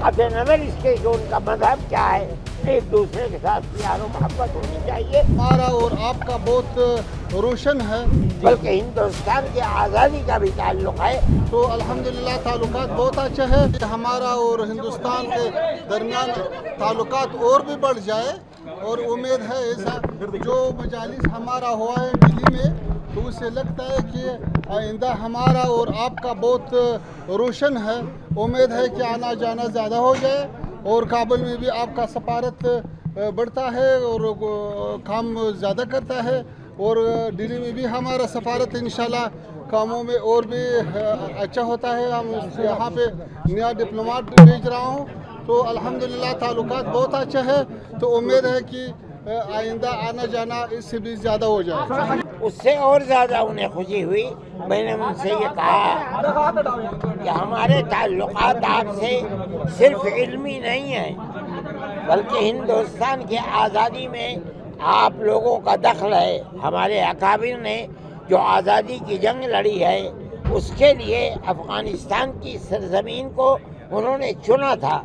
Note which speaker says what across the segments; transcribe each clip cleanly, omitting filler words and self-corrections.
Speaker 1: قطع نظر اس کے کہ ان کا مذہب کیا ہے، ایک دوسرے کے ساتھ پیار و محبت ہونی چاہیے۔
Speaker 2: ہمارا اور آپ کا بہت روشن ہے،
Speaker 1: بلکہ ہندوستان کی آزادی کا بھی تعلق ہے۔
Speaker 2: تو الحمدللہ تعلقات بہت اچھے ہیں۔ ہمارا اور ہندوستان کے درمیان تعلقات اور بھی بڑھ جائے، اور امید ہے ایسا جو مجالس ہمارا ہوا ہے دلی میں، تو اس سے لگتا ہے کہ آئندہ ہمارا اور آپ کا بہت روشن ہے۔ امید ہے کہ آنا جانا زیادہ ہو جائے، اور کابل میں بھی آپ کا سفارت بڑھتا ہے اور کام زیادہ کرتا ہے، اور دلی میں بھی ہمارا سفارت انشاءاللہ کاموں میں اور بھی اچھا ہوتا ہے۔ ہم یہاں پہ نیا ڈپلوماٹ بھیج رہا ہوں، تو الحمدللہ تعلقات بہت اچھا ہے، تو امید ہے کہ آئندہ آنا جانا اس سے بھی زیادہ ہو جائے۔
Speaker 1: اس سے اور زیادہ انہیں خوشی ہوئی۔ میں نے ان سے یہ کہا کہ ہمارے تعلقات آپ سے صرف علمی نہیں ہیں، بلکہ ہندوستان کی آزادی میں آپ لوگوں کا دخل ہے۔ ہمارے اکابر نے جو آزادی کی جنگ لڑی ہے، اس کے لیے افغانستان کی سرزمین کو انہوں نے چنا تھا۔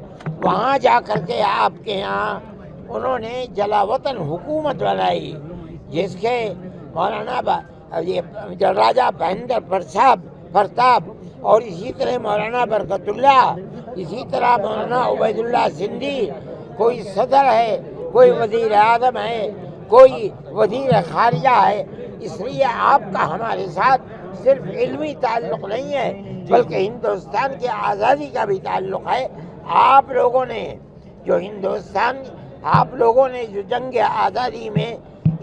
Speaker 1: وہاں جا کر کے آپ کے یہاں انہوں نے جلا وطن حکومت بنائی، جس کے مولانا راجہ مہندر پرتاپ اور اسی طرح مولانا برکت اللہ، اسی طرح مولانا عبید اللہ سندھی، کوئی صدر ہے، کوئی وزیر اعظم ہے، کوئی وزیر خارجہ ہے۔ اس لیے آپ کا ہمارے ساتھ صرف علمی تعلق نہیں ہے، بلکہ ہندوستان کی آزادی کا بھی تعلق ہے۔ آپ لوگوں نے جو جنگ آزادی میں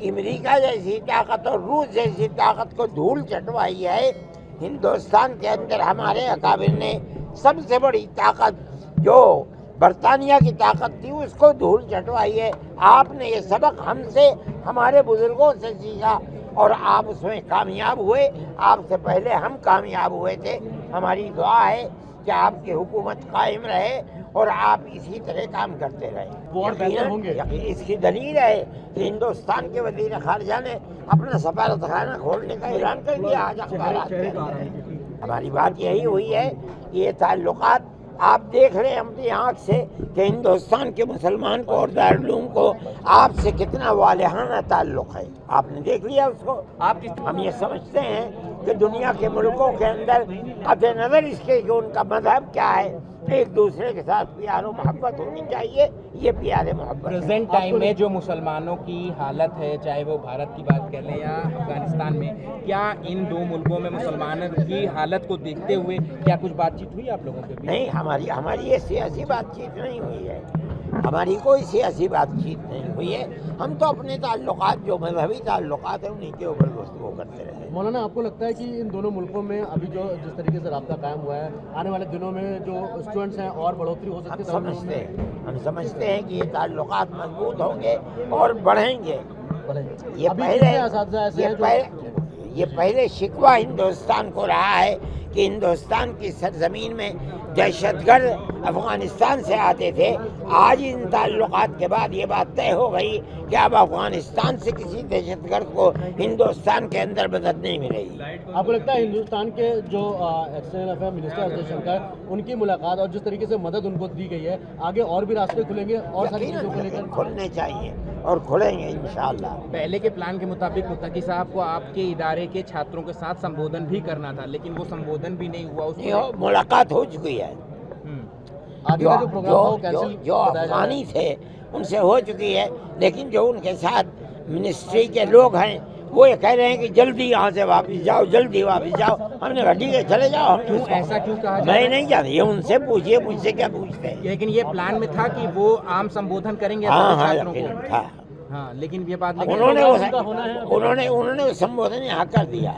Speaker 1: امریکہ جیسی طاقت اور روس جیسی طاقت کو دھول چٹوائی ہے، ہندوستان کے اندر ہمارے اکابر نے سب سے بڑی طاقت جو برطانیہ کی طاقت تھی اس کو دھول چٹوائی ہے۔ آپ نے یہ سبق ہم سے، ہمارے بزرگوں سے سیکھا، اور آپ اس میں کامیاب ہوئے۔ آپ سے پہلے ہم کامیاب ہوئے تھے۔ ہماری دعا ہے کہ آپ کی حکومت قائم رہے اور آپ اسی طرح کام کرتے رہے۔ اس کی دلیل ہے کہ ہندوستان کے وزیر خارجہ نے اپنا سفارت خانہ کھولنے کا اعلان کر دیا آج اخبارات میں۔ ہماری بات یہی ہوئی ہے کہ یہ تعلقات آپ دیکھ رہے ہیں اپنی آنکھ سے کہ ہندوستان کے مسلمان کو اور دارالعلوم کو آپ سے کتنا والہانہ تعلق ہے۔ آپ نے دیکھ لیا اس کو۔ ہم یہ سمجھتے ہیں کہ دنیا کے ملکوں کے اندر قطع نظر اس کے کہ ان کا مذہب کیا ہے، ایک دوسرے کے ساتھ پیار و محبت ہونی چاہیے۔ یہ پیار محبت
Speaker 3: پریزنٹ ٹائم میں جو مسلمانوں کی حالت ہے، چاہے وہ بھارت کی بات کر لیں یا افغانستان میں، کیا ان دو ملکوں میں مسلمانوں کی حالت کو دیکھتے ہوئے کیا کچھ بات چیت ہوئی آپ لوگوں کے بیچ؟
Speaker 1: نہیں، ہماری یہ سیاسی بات چیت نہیں ہوئی ہے، ہماری کوئی سیاسی بات چیت نہیں ہوئی ہے۔ ہم تو اپنے تعلقات جو مذہبی تعلقات ہیں انہیں کے اوپر گفتگو کرتے رہے۔
Speaker 4: مولانا، آپ کو لگتا ہے کہ ان دونوں ملکوں میں ابھی جو جس طریقے سے رابطہ قائم ہوا ہے، آنے والے دنوں میں جو اسٹوڈنٹس ہیں اور بڑھوتری ہو سکتی ہے؟
Speaker 1: ہم سمجھتے ہیں کہ یہ تعلقات مضبوط ہوں گے اور بڑھیں گے۔ یہ پہلے شکوہ ہندوستان کو رہا ہے کہ ہندوستان کی سرزمین میں دہشت گرد افغانستان سے آتے تھے۔ آج ان تعلقات کے بعد یہ بات طے ہو گئی کہ اب افغانستان سے کسی دہشت گرد کو ہندوستان کے اندر مدد نہیں ملے گی۔
Speaker 4: آپ کو لگتا ہے ہندوستان کے جو ایکسٹرنل افیئر منسٹر جے شنکر، ان کی ملاقات اور جس طریقے سے مدد ان کو دی گئی ہے، آگے اور بھی راستے کھلیں گے اور ساری چیزوں کو لے کر
Speaker 1: کھلنے چاہیے اور کھلیں گے انشاءاللہ۔
Speaker 3: پہلے کے پلان کے مطابق متقی صاحب کو آپ کے ادارے کے چھاتروں کے ساتھ سمبودھن بھی کرنا تھا، لیکن وہ سمبودھن بھی نہیں ہوا۔
Speaker 1: ملاقات ہو چکی ہے، جو افغانی تھے ان سے ہو چکی ہے، لیکن جو ان کے ساتھ منسٹری کے لوگ ہیں وہ یہ کہہ رہے ہیں کہ جلدی یہاں سے واپس جاؤ، جلدی واپس جاؤ۔ ہم نے کہا ٹھیک ہے چلے جاؤ۔
Speaker 3: ایسا کیوں کہا؟
Speaker 1: میں نہیں جانتا، یہ ان سے پوچھیے، مجھ سے کیا پوچھتے ہیں۔
Speaker 3: لیکن یہ پلان میں تھا کہ وہ عام سمبودھن کریں گے چھاتروں کو۔
Speaker 1: ہاں،
Speaker 3: ہاں، لیکن یہ بات
Speaker 1: انہوں نے سمبودھن یہاں کر دیا۔